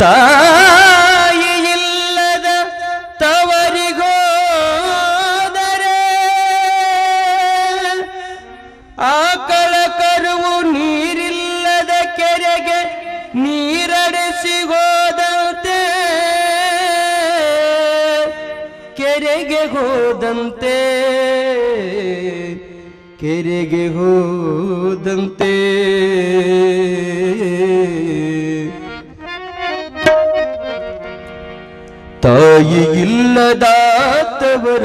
ತಾಯಿ ಇಲ್ಲದ ತವರಿಗೋದರೆ ಆಕಳ ಕರುವು ನೀರಿಲ್ಲದ ಕೆರೆಗೆ ನೀರಡಿಸಿ ಹೋದಂತೆ ಕೆರೆಗೆ ಹೋದಂತೆ ಕೆರೆಗೆ ಹೋದಂತೆ ತಾಯಿ ಇಲ್ಲದಾತವರ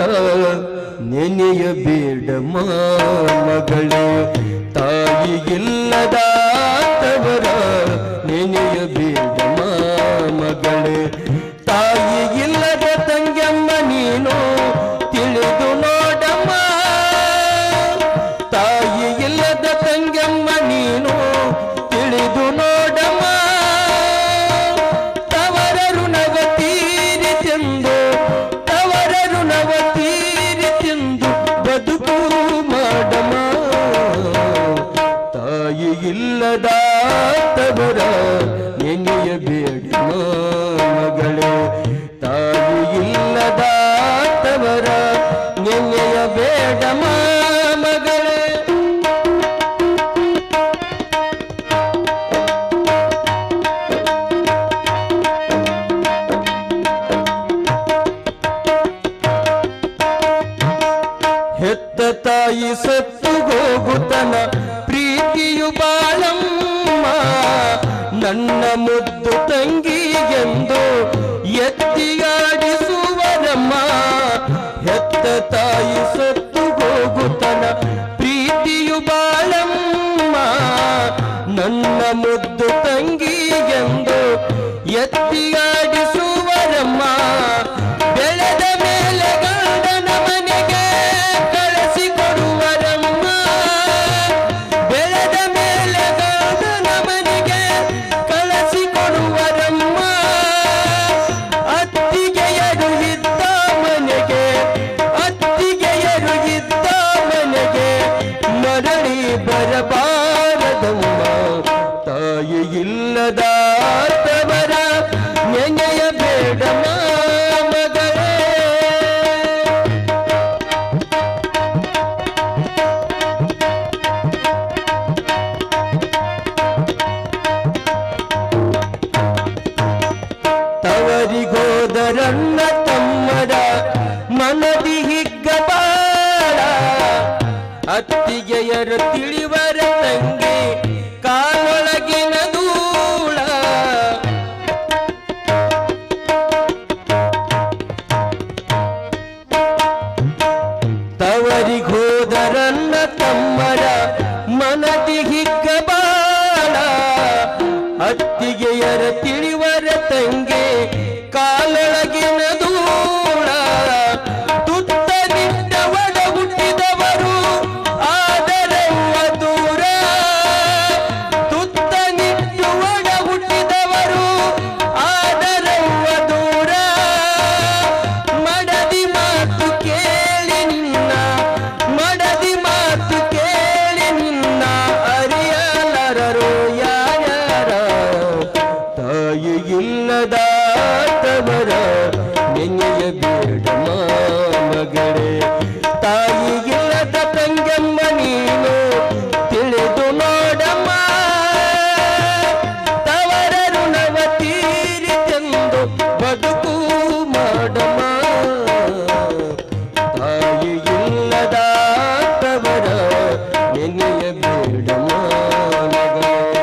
ನೆನೆಯಬೇಡ ಮಗಳೇ ತಾಯಿ ಇಲ್ಲದಾತವರ ನೆನೆಯಬೇಡ ಮಗಳೇ ತಾಯಿ ಇಲ್ಲದ ತಂಗಮ್ಮ ನೀನು ತಿಳಿದು ನೋಡಮ್ಮ ತಾಯಿ ಇಲ್ಲದ ತಂಗಮ್ಮ ನೀನು ತಿಳಿದು ನೋಡಮ್ಮ ತವರ ಋಣವ ತೀರಿತೆಂದು ತವರ ಋಣವ ತೀರಿತೆಂದು ಬದುಕು ಮಾಡಮ್ಮ ತಾಯಿ ಇಲ್ಲದಾತವರ ನೆನೆಯಬೇಡ ಮಗಳೇ ತಾಯಿ ಇಲ್ಲದಾತವರ ನೆನೆಯಬೇಡ ಮಗಳೇ ಹೆತ್ತ ತಾಯಿ ಸತ್ತು ಹೋಗುತ್ತನ ಪ್ರೀತಿಯು ಬಾಳಮ್ಮ ನನ್ನ ಮುದ್ದು ತಂಗಿ ಎಂದು ಎತ್ತಿಯಾಡಿಸುವರಮ್ಮ ಹೆತ್ತ ತಾಯಿ ಸತ್ತು ಹೋಗುತ್ತನ ಪ್ರೀತಿಯು ಬಾಳಮ್ಮ ನನ್ನ ಮುದ್ದು ತಂಗಿ ಎಂದು ಎತ್ತಿಯಾಡಿಸುವರಮ್ಮ ಬೆಳೆದ ಮೇಲೆ ಗಂಡನ ಮನೆಗೆ ಕಳಿಸಿಕೊಡುವರಮ್ಮ ಬೆಳೆದ ಮೇಲೆ ಗಂಡನ ಮನೆಗೆ ಕಳಿಸಿಕೊಡುವರಮ್ಮ ಅತ್ತಿಗೆಯರು ಇದ್ದ ಮನೆಗೆ ಅತ್ತಿಗೆಯರು ಇದ್ದ ಮನೆಗೆ ಮರಳಿ ಬರಬಾರದಮ್ಮ ತಾಯಿ ಇಲ್ಲದಾತವರ ನೆನೆಯಬೇಡ ಮಗಳೇ ತವರಿಗೋದರನ್ನ ತಮ್ಮರ ಮನದಿ ಹಿಗ್ಗಬಾಳ ಅತ್ತಿಗೆಯರ ತಿಳಿವರ ತಂಗಿ ಕಾಲೊಳಗಿನ ಧೂಳ ತವರಿಗೋದರನ್ನ ತಮ್ಮರ ಮನದಿ ಹಿಗ್ಗಬಾಳ ಅತ್ತಿಗೆಯರ ತಿಳಿವರ ತಂಗಿ ಕಾಲೊಳಗಿನ ಧೂಳ ತುತ್ತನಿಟ್ಟ ಒಡ ಹುಟ್ಟಿದವರು ಆದರವ್ವ ದೂರ ತುತ್ತನಿಟ್ಟು ಒಡ ಹುಟ್ಟಿದವರು ಆದರವ್ವ ದೂರ ಮಡದಿ ಮಾತು ಕೇಳಿ ನಿನ್ನ ಮಡದಿ ಮಾತು ಕೇಳಿ ನಿನ್ನ ಅರಿಯಲಾರರು ಯಾರ್ಯಾರ ತಾಯಿ ಇಲ್ಲದಾತವರ ನೆನೆಯಬೇಡ ಮಗಳೇ ತಾಯಿ ಇಲ್ಲದ ತಂಗಮ್ಮ ನೀನು ತಿಳಿದು ನೋಡಮ್ಮ ತವರ ಋಣವ ತೀರಿತೆಂದು ಬದುಕು ಮಾಡಮ್ಮ ತಾಯಿ ಇಲ್ಲದಾತವರ ನೆನೆಯಬೇಡ ಮಗಳೇ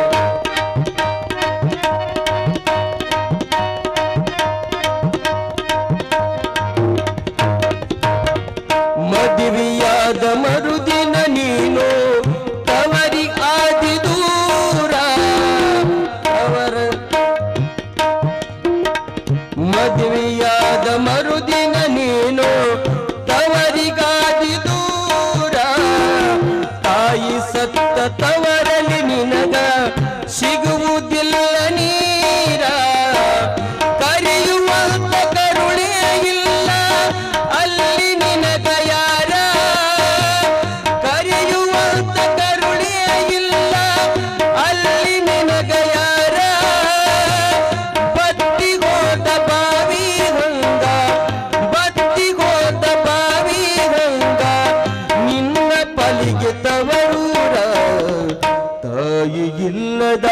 ತಾಯಿ ಇಲ್ಲದ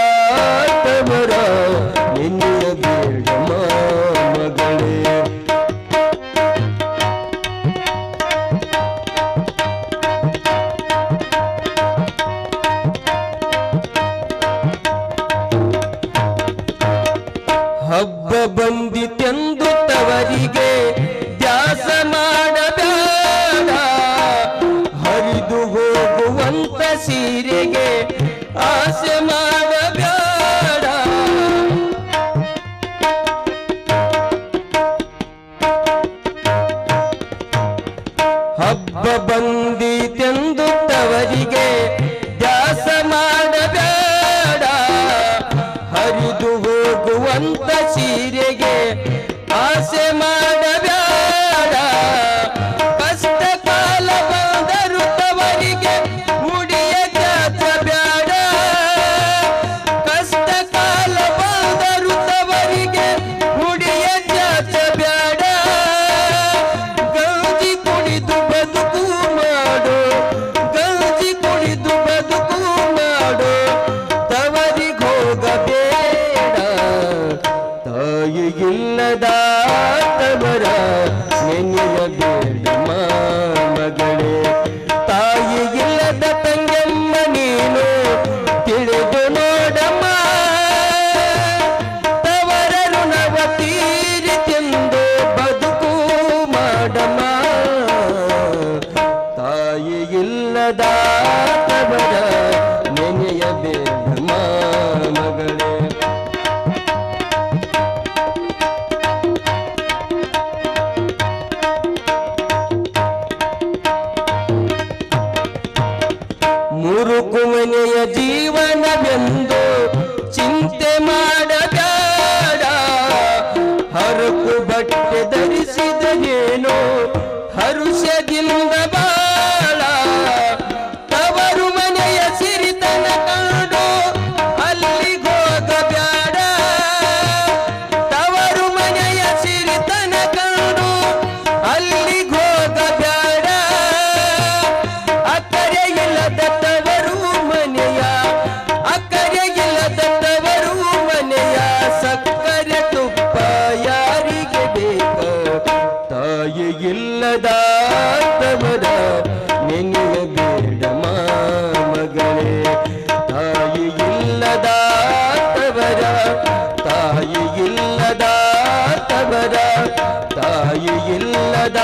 ತವರ ನೆನೆಯಬೇಡಮ್ಮ ಮಗಳೇ. ಹಬ್ಬ ಬಂದಿತೆಂದು ತವರಿಗೆ ದ್ಯಾಸ ಮಾಡಬೇಡ, ಹರಿದು ಹೋಗುವಂತ ಸೀರೆಗೆ ಆಸೆ ಮಾಡಬೇಡ. ಹಬ್ಬ ಬಂದಿತೆಂದು ತವರಿಗೆ ದ್ಯಾಸ ಮಾಡಬೇಡ, ಹರಿದು ಹೋಗುವಂತ ಸೀರೆಗೆ ಆಸೆ ಮಾಡಬೇಡ. ಕಷ್ಟ ಕಾಲ ಬಂದರು ತವರಿಗೆ ಮುಡಿಯ ಚಾಚಬೇಡ, ಕಷ್ಟ ಕಾಲ ಬಂದರು ತವರಿಗೆ ಮುಡಿಯ ಚಾಚಬೇಡ. ಗಂಜಿ ಕುಡಿದು ಬದುಕು ಮಾಡು, ಗಂಜಿ ಕುಡಿದು ಬದುಕು ಮಾಡು, ತವರಿಗೆ ಹೋಗಬೇಡ. ತಾಯಿಗಿಲ್ಲದ ತವರ ನೆನೆಯಬೇಡಮ್ಮ ಮಗಳೇ. ತಾಯಿಗಿಲ್ಲದ ತಂಗಮ್ಮ ನೀನು ತಿಳಿದು ನೋಡಮ್ಮ, ತವರ ಋಣವ ತೀರಿತೆಂದು ಬದುಕು ಮಾಡಮ್ಮ. ತಾಯಿಗಿಲ್ಲದ ತವರ ನೆನೆಯಬೇಡಮ್ಮ ಮಗಳೇ. ಮುರುಕು ಮನೆಯ ಜೀವನವೆಂದು ಚಿಂತೆ ಮಾಡಬೇಡ, ಹರಕು ಬಟ್ಟೆ ಧರಿಸಿದನೇನೋ ಹರುಷದಿಂದ ಬಾಳ. ತವರು ಮನೆಯ ಸಿರಿತನ ಕಂಡು ಅಲ್ಲಿಗೆ ಹೋಗಬೇಡ, ತವರು ಮನೆಯ ಸಿರಿತನ ಕಂಡು ಅಲ್ಲಿಗೆ ಹೋಗಬೇಡ. ಅಕ್ಕರೆ ಇಲ್ಲದ ತವರು ಮನೆಯ, ಅಕ್ಕರೆ ಇಲ್ಲದ ತವರು ಮನೆಯ ಸಕ್ಕರೆ ತುಪ್ಪ ಯಾರಿಗೆ ಬೇಕ. ತಾಯಿ ಇಲ್ಲದ ತವರ ನೆನೆಯಬೇಡಮ್ಮ ಮಗಳೇ. ತಾಯಿ ಇಲ್ಲದ ತವರ, ತಾಯಿ ಇಲ್ಲದ ತವರ, ತಾಯಿ ಇಲ್ಲದ